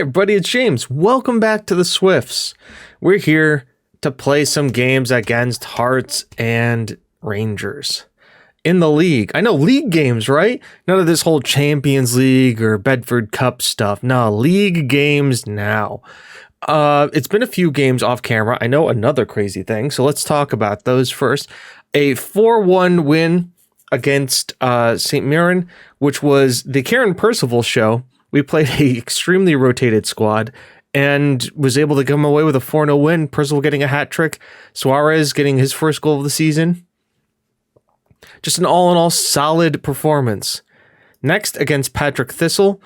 everybody, it's James. Welcome back to the Swifts. We're here to play some games against Hearts and Rangers in the league. I know, league games, right? None of this whole Champions League or Bedford Cup stuff. No, league games now. It's been a few games off camera. I know another crazy thing, so let's talk about those first. A 4-1 win against St. Mirren, which was the Karen Percival show. We played a extremely rotated squad and was able to come away with a 4-0 win. Percival getting a hat trick. Suarez getting his first goal of the season. Just an all-in-all solid performance. Next, against Patrick Thistle,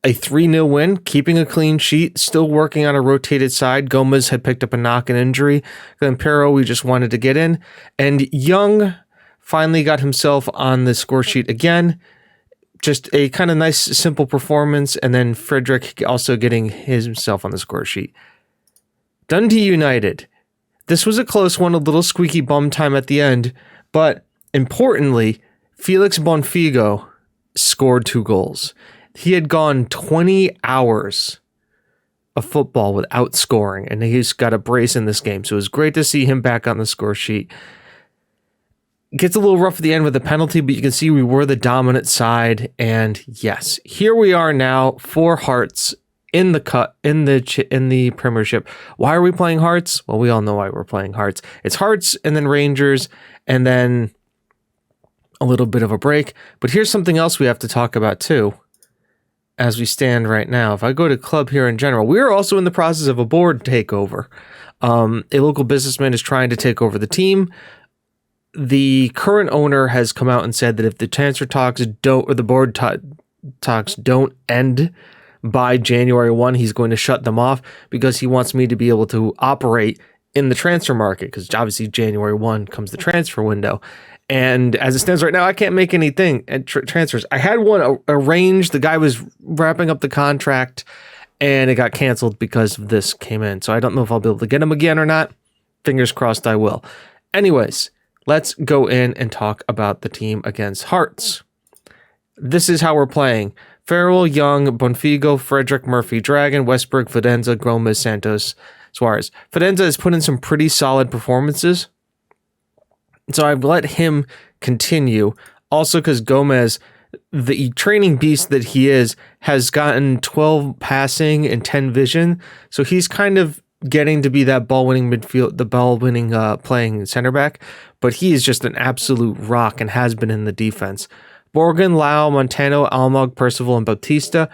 a 3-0 win, keeping a clean sheet, still working on a rotated side. Gomez had picked up a knock and injury. Lampero, we just wanted to get in. And Young finally got himself on the score sheet again. Just a kind of nice, simple performance. And then Frederick also getting himself on the score sheet. Dundee United. This was a close one, a little squeaky bum time at the end. But importantly, Felix Bonfigo scored 2 goals. He had gone 20 hours of football without scoring, and he's got a brace in this game. So it was great to see him back on the score sheet. Gets a little rough at the end with the penalty, but you can see we were the dominant side. And yes, here we are now for Hearts in the Premiership. Why are we playing Hearts? Well, we all know why we're playing Hearts. It's Hearts and then Rangers and then a little bit of a break. But here's something else we have to talk about too. As we stand right now, if I go to club here in general, we're also in the process of a board takeover. A local businessman is trying to take over the team. The current owner has come out and said that if the transfer talks don't, or the board talks don't end by January 1, he's going to shut them off because he wants me to be able to operate in the transfer market, because obviously January 1 comes the transfer window. And as it stands right now, I can't make anything at transfers. I had one arranged. The guy was wrapping up the contract and it got canceled because this came in. So I don't know if I'll be able to get him again or not. Fingers crossed I will. Anyways, let's go in and talk about the team against Hearts. This is how we're playing. Farrell, Young, Bonfigo, Frederick, Murphy, Dragon, Westberg, Fidenza, Gomez, Santos, Suarez. Fidenza has put in some pretty solid performances. So I've let him continue. Also because Gomez, the training beast that he is, has gotten 12 passing and 10 vision. So he's kind of getting to be that ball-winning midfield, the ball-winning playing center back. But he is just an absolute rock and has been in the defense. Borgen, Lau, Montano, Almog, Percival, and Bautista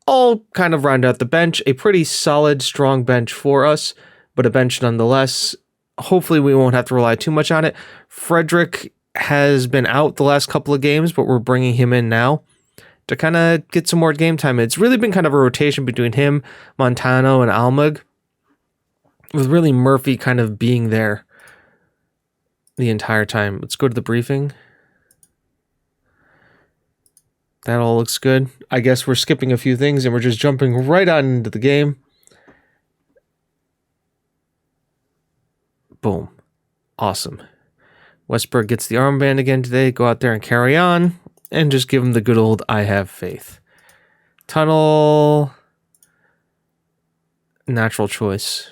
all kind of round out the bench. A pretty solid, strong bench for us, but a bench nonetheless. Hopefully we won't have to rely too much on it. Frederick has been out the last couple of games, but we're bringing him in now to kind of get some more game time. It's really been kind of a rotation between him, Montano, and Almog, with really Murphy kind of being there the entire time. Let's go to the briefing. That all looks good. I guess we're skipping a few things and we're just jumping right on into the game. Boom. Awesome. Westberg gets the armband again today. Go out there and carry on and just give him the good old I have faith. Tunnel. Natural choice.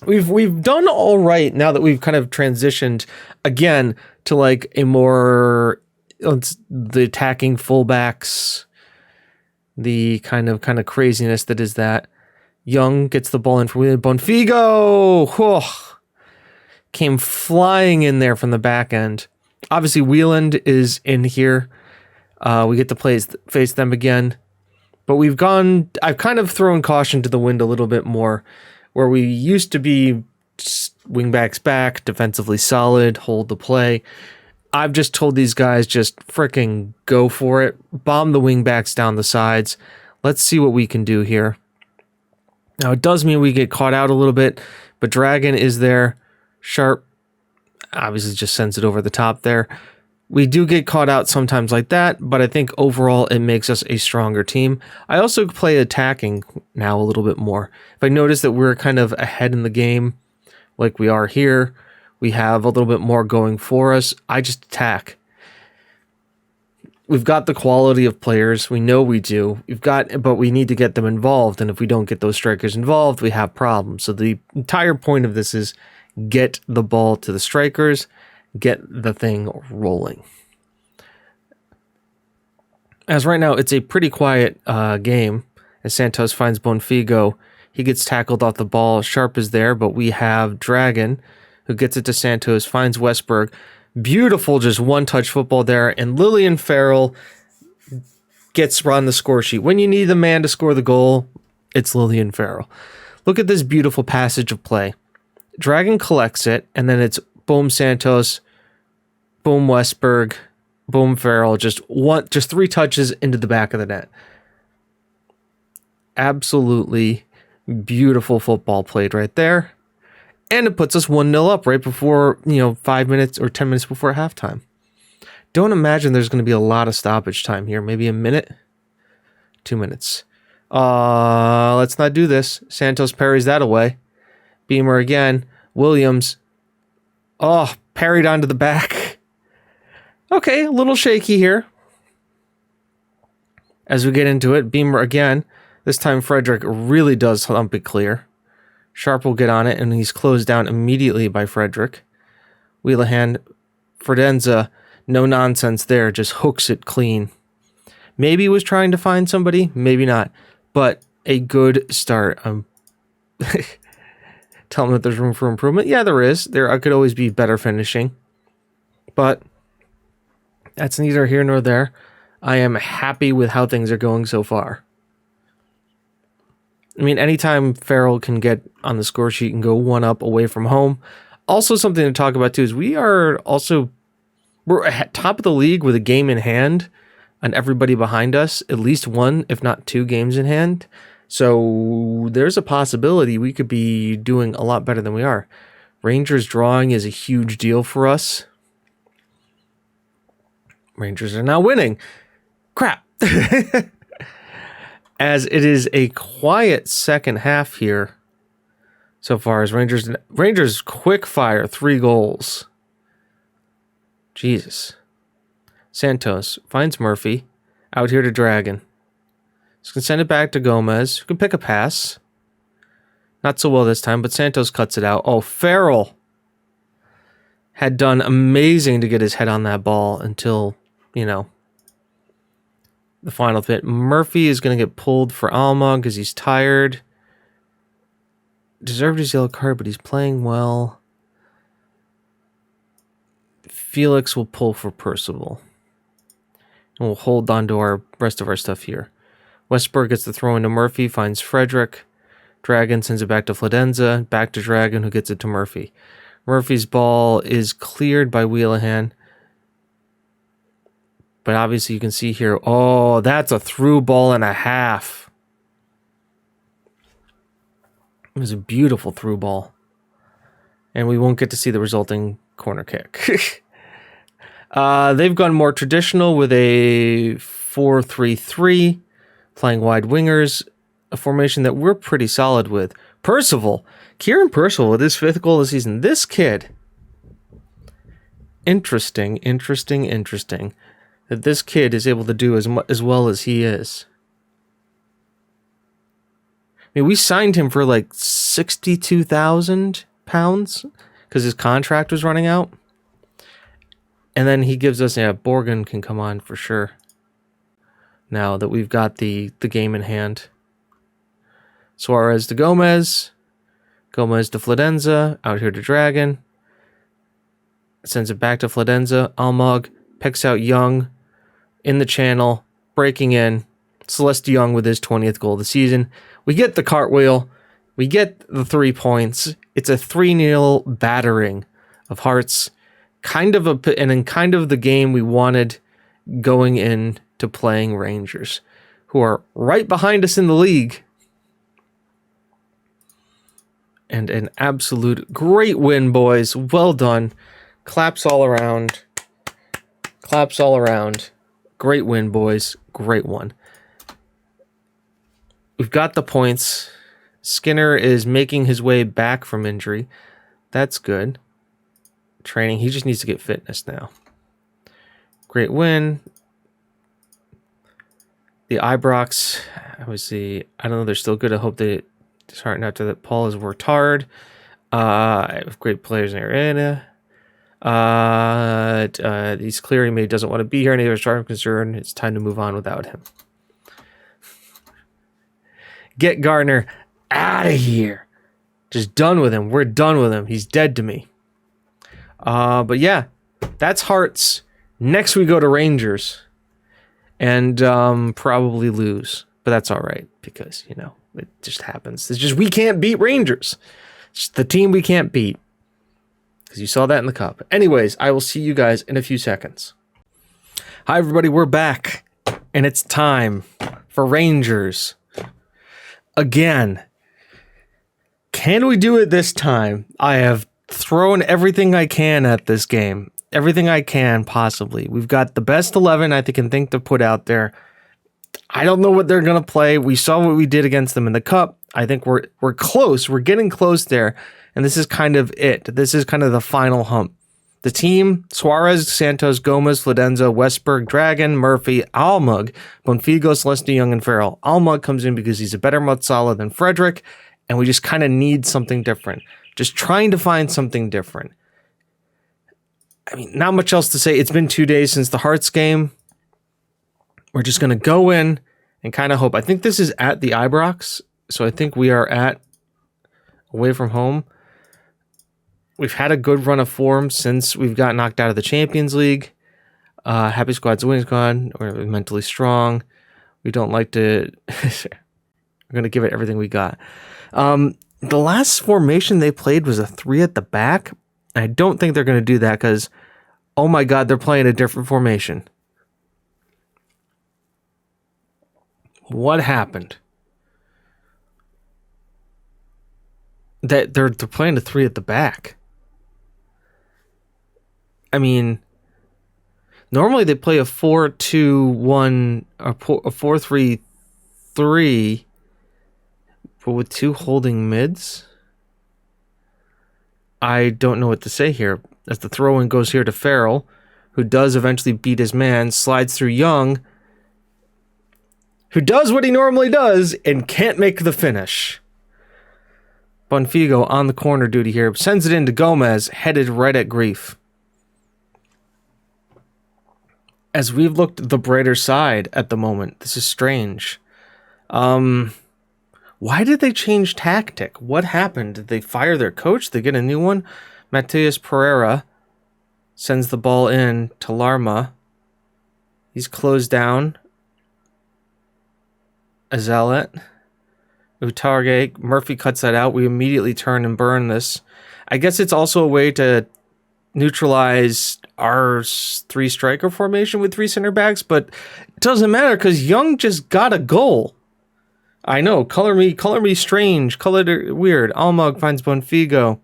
We've done all right now that we've kind of transitioned again to like a more the attacking fullbacks, the kind of craziness that is that. Young gets the ball in for Bonfigo. Whoa. Came flying in there from the back end. Obviously, Wieland is in here. We get to face them again. But I've kind of thrown caution to the wind a little bit more, where we used to be wingbacks back, defensively solid, hold the play. I've just told these guys just freaking go for it. Bomb the wingbacks down the sides. Let's see what we can do here. Now, it does mean we get caught out a little bit, but Dragon is there. Sharp obviously just sends it over the top there. We do get caught out sometimes like that, but I think overall it makes us a stronger team. I also play attacking now a little bit more. If I notice that we're kind of ahead in the game, like we are here, we have a little bit more going for us, I just attack. We've got the quality of players. We know we do. But we need to get them involved. And if we don't get those strikers involved, we have problems. So the entire point of this is get the ball to the strikers, get the thing rolling. As right now, it's a pretty quiet game. As Santos finds Bonfigo, he gets tackled off the ball. Sharp is there, but we have Dragon, who gets it to Santos, finds Westberg. Beautiful, just one-touch football there. And Lillian Farrell gets on the score sheet. When you need the man to score the goal, it's Lillian Farrell. Look at this beautiful passage of play. Dragon collects it, and then it's boom Santos, boom Westberg, boom Farrell. Just 3 touches into the back of the net. Absolutely beautiful football played right there. And it puts us 1-0 up right before, 5 minutes or 10 minutes before halftime. Don't imagine there's going to be a lot of stoppage time here. Maybe a minute, 2 minutes. Let's not do this. Santos parries that away. Beamer again. Williams. Oh, parried onto the back. Okay, a little shaky here. As we get into it, Beamer again. This time Frederick really does thump it clear. Sharp will get on it, and he's closed down immediately by Frederick. Wheelahan, Fredenza, no nonsense there, just hooks it clean. Maybe he was trying to find somebody, maybe not, but a good start. Tell him that there's room for improvement. Yeah, there is. There could always be better finishing, but that's neither here nor there. I am happy with how things are going so far. I mean, anytime Farrell can get on the score sheet and go 1 up away from home. Also, something to talk about too is we're at top of the league with a game in hand, and everybody behind us at least 1, if not 2 games in hand. So there's a possibility we could be doing a lot better than we are. Rangers drawing is a huge deal for us. Rangers are now winning. Crap. As it is a quiet second half here so far, as Rangers quick fire 3 goals. Jesus. Santos finds Murphy out here to Dragon. He's going to send it back to Gomez, who can pick a pass. Not so well this time, but Santos cuts it out. Oh, Farrell had done amazing to get his head on that ball until, the final bit. Murphy is going to get pulled for Alma because he's tired. Deserved his yellow card, but he's playing well. Felix will pull for Percival. And we'll hold on to our rest of our stuff here. Westberg gets the throw into Murphy, finds Frederick. Dragon sends it back to Fladenza, back to Dragon, who gets it to Murphy. Murphy's ball is cleared by Wheelahan. But obviously you can see here, oh, that's a through ball and a half. It was a beautiful through ball. And we won't get to see the resulting corner kick. They've gone more traditional with a 4-3-3, playing wide wingers, a formation that we're pretty solid with. Percival, Kieran Percival with his 5th goal of the season. This kid, interesting. That this kid is able to do as well as he is. I mean, we signed him for like £62,000 because his contract was running out. And then he gives us, Borgen can come on for sure. Now that we've got the game in hand. Suarez to Gomez. Gomez to Fladenza. Out here to Dragon. Sends it back to Fladenza. Almog picks out Young in the channel, breaking in. Celeste Young with his 20th goal of the season. We get the cartwheel. We get the 3 points. It's a 3-0 battering of Hearts. Kind of the game we wanted going into playing Rangers, who are right behind us in the league. And an absolute great win, boys. Well done. Claps all around. Great win, boys. Great one. We've got the points. Skinner is making his way back from injury. That's good. Training. He just needs to get fitness now. Great win. The Ibrox, obviously, I don't know, they're still good. I hope they disheartened after that. Paul has worked hard. I have great players in the arena. He's clearing me. He doesn't want to be here. Any as far as I'm concerned, it's time to move on without him. Get Gardner out of here. Just done with him. We're done with him. He's dead to me. But yeah, that's Hearts. Next we go to Rangers. And probably lose. But that's all right. Because, you know, it just happens. It's just we can't beat Rangers. It's the team we can't beat. Because you saw that in the cup. Anyways, I will see you guys in a few seconds. Hi, everybody. We're back. And it's time for Rangers. Again. Can we do it this time? I have thrown everything I can at this game. Everything I can, possibly. We've got the best 11 I can think to put out there. I don't know what they're going to play. We saw what we did against them in the cup. I think we're close. We're getting close there. And this is kind of it. This is kind of the final hump. The team, Suarez, Santos, Gomez, Fladenza, Westberg, Dragon, Murphy, Almug, Bonfigo, Celeste, Young, and Farrell. Almug comes in because he's a better Matsala than Frederick. And we just kind of need something different. Just trying to find something different. I mean, not much else to say. It's been 2 days since the Hearts game. We're just going to go in and kind of hope. I think this is at the Ibrox. So I think we are at away from home. We've had a good run of form since we've got knocked out of the Champions League. Happy Squad's winning squad. We're mentally strong. We don't like to... We're going to give it everything we got. The last formation they played was a 3 at the back. I don't think they're going to do that because, oh my God, they're playing a different formation. What happened? That they're playing a 3 at the back. I mean, normally they play a 4-2-1 or a 4-3-3. But with 2 holding mids? I don't know what to say here. As the throw-in goes here to Farrell, who does eventually beat his man, slides through Young, who does what he normally does and can't make the finish. Bonfigo on the corner duty here, sends it into Gomez, headed right at Grief. As we've looked the brighter side at the moment, this is strange. Why did they change tactic? What happened? Did they fire their coach? Did they get a new one? Matias Pereira sends the ball in to Larma. He's closed down. Azelet. Utarge. Murphy cuts that out. We immediately turn and burn this. I guess it's also a way to neutralize our 3 striker formation with 3 center backs, but it doesn't matter because Young just got a goal. I know, color me strange, colored weird. Almug finds Bonfigo,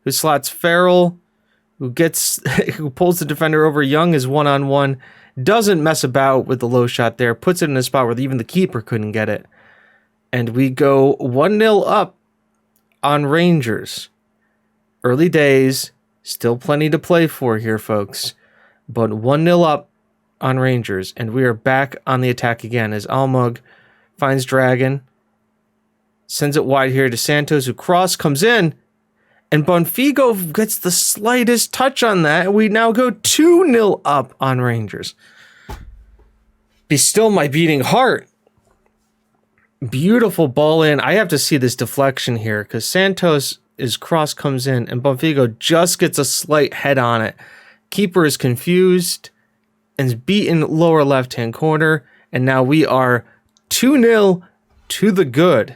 who slots Farrell, who pulls the defender over. Young is 1-on-1, doesn't mess about with the low shot there, puts it in a spot where even the keeper couldn't get it. And we go 1-0 up on Rangers. Early days, still plenty to play for here, folks. But 1-0 up on Rangers, and we are back on the attack again as Almug finds Dragon, sends it wide here to Santos, who comes in, and Bonfigo gets the slightest touch on that, and we now go 2-0 up on Rangers. Be still my beating heart. Beautiful ball in. I have to see this deflection here, because Santos' comes in, and Bonfigo just gets a slight head on it. Keeper is confused, and is beaten lower left-hand corner, and now we are 2-0 to the good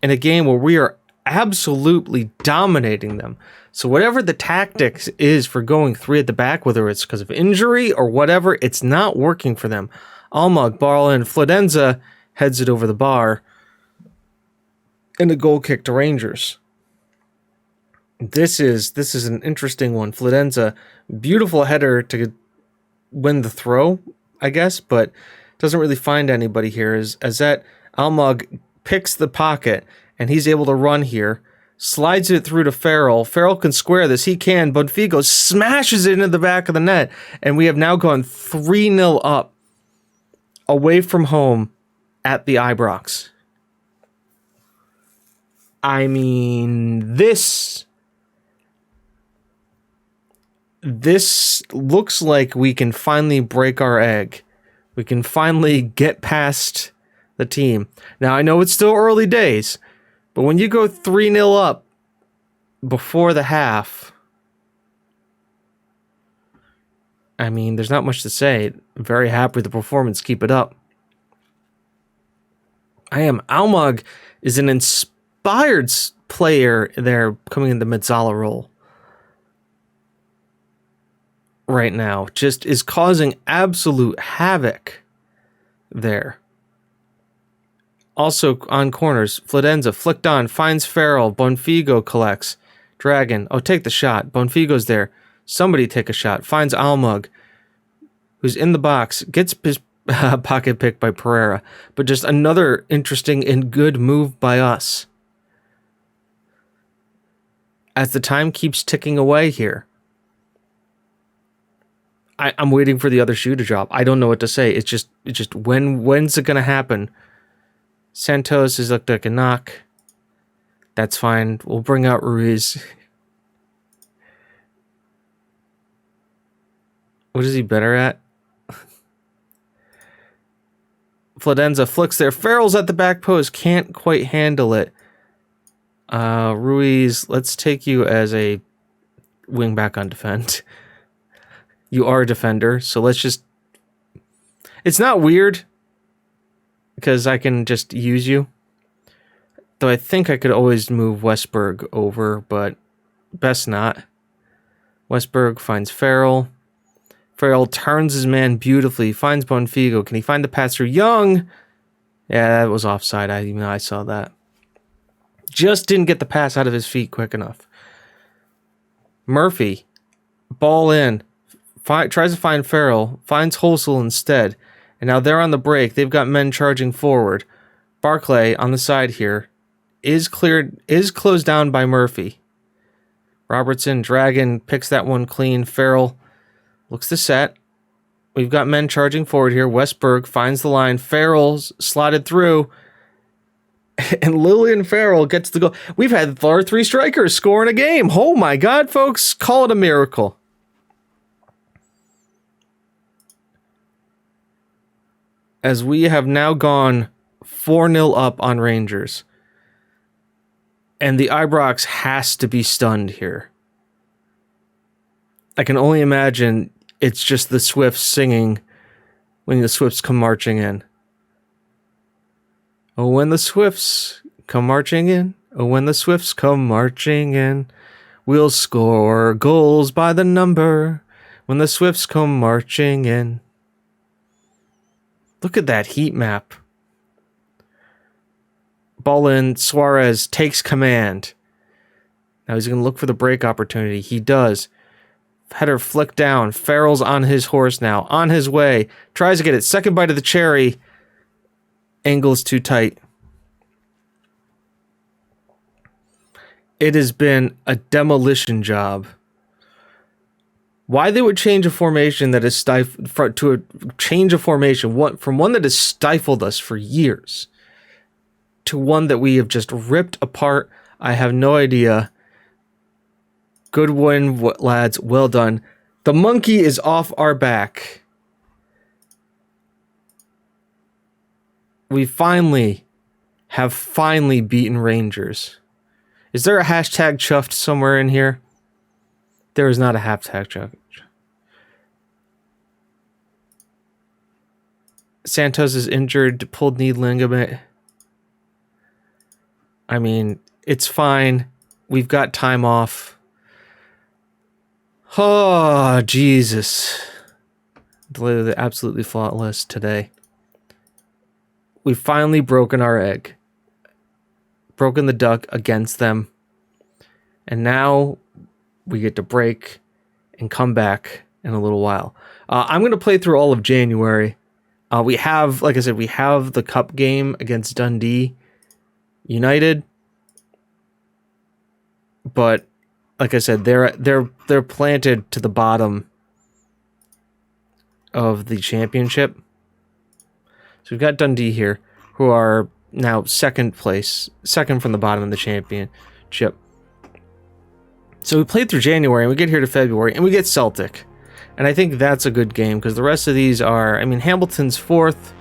in a game where we are absolutely dominating them. So whatever the tactics is for going 3 at the back, whether it's because of injury or whatever, it's not working for them. Almug, ball in, Fladenza heads it over the bar, and a goal kick to Rangers. This is an interesting one. Fladenza, beautiful header to win the throw, I guess, but doesn't really find anybody here as that Almug picks the pocket and he's able to run here, slides it through to Farrell. Farrell can square this. He can. Bonfigo smashes it into the back of the net, and we have now gone 3-0 up away from home at the Ibrox. I mean, this looks like we can finally break our egg. We can finally get past the team. Now, I know it's still early days, but when you go 3-0 up before the half, I mean, there's not much to say. I'm very happy with the performance. Keep it up. Almog is an inspired player there coming into Mezzala role right now. Just is causing absolute havoc there. Also on corners, Fladenza flicked on, finds Farrell. Bonfigo collects. Dragon. Oh, take the shot. Bonfigo's there. Somebody take a shot. Finds Almug, who's in the box. Gets his pocket picked by Pereira. But just another interesting and good move by us. As the time keeps ticking away here. I'm waiting for the other shoe to drop. I don't know what to say. It's just when's it going to happen? Santos has looked like a knock. That's fine. We'll bring out Ruiz. What is he better at? Fladenza flicks there. Farrell's at the back post. Can't quite handle it. Ruiz, let's take you as a wing back on defend. You are a defender, so let's just... It's not weird, because I can just use you. Though I think I could always move Westberg over, but best not. Westberg finds Farrell. Farrell turns his man beautifully, finds Bonfigo. Can he find the pass through Young? Yeah, that was offside. I saw that. Just didn't get the pass out of his feet quick enough. Murphy, ball in. Tries to find Farrell. Finds Holsel instead. And now they're on the break. They've got men charging forward. Barclay on the side here is closed down by Murphy. Robertson, Dragon picks that one clean. Farrell looks to set. We've got men charging forward here. Westberg finds the line. Farrell's slotted through. And Lillian Farrell gets the goal. We've had our 3 strikers score in a game. Oh my God, folks. Call it a miracle. As we have now gone 4-0 up on Rangers. And the Ibrox has to be stunned here. I can only imagine it's just the Swifts singing when the Swifts come marching in. Oh, when the Swifts come marching in. Oh, when the Swifts come marching in. We'll score goals by the number when the Swifts come marching in. Look at that heat map. Ball in. Suarez takes command. Now he's going to look for the break opportunity. He does. Header flick down. Farrell's on his horse now. On his way. Tries to get it. Second bite of the cherry. Angle's too tight. It has been a demolition job. Why they would change a formation that is change a formation from one that has stifled us for years to one that we have just ripped apart, I have no idea. Good win, lads. Well done. The monkey is off our back. We have finally beaten Rangers. Is there a hashtag chuffed somewhere in here? There is not a hashtag chuffed. Santos is injured, pulled knee ligament. I mean, it's fine. We've got time off. Oh, Jesus. They're absolutely flawless today. We've finally broken our egg. Broken the duck against them. And now we get to break and come back in a little while. I'm going to play through all of January. We have, like I said, we have the cup game against Dundee United. But like I said, they're planted to the bottom of the championship. So we've got Dundee here, who are now second from the bottom of the championship. So we played through January, and we get here to February, and we get Celtic. And I think that's a good game, because the rest of these are, I mean, Hamilton's fourth,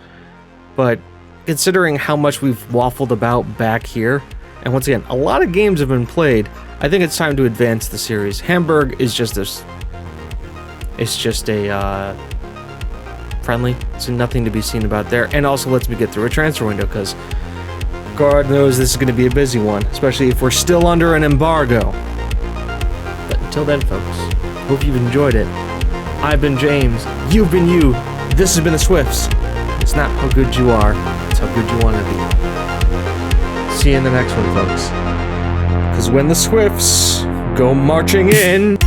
but considering how much we've waffled about back here, and once again, a lot of games have been played, I think it's time to advance the series. Hamburg is just a friendly, so nothing to be seen about there. And also lets me get through a transfer window, because God knows this is going to be a busy one, especially if we're still under an embargo. But until then, folks, hope you've enjoyed it. I've been James, you've been you, this has been the Swifts. It's not how good you are, it's how good you want to be. See you in the next one, folks. Because when the Swifts go marching in...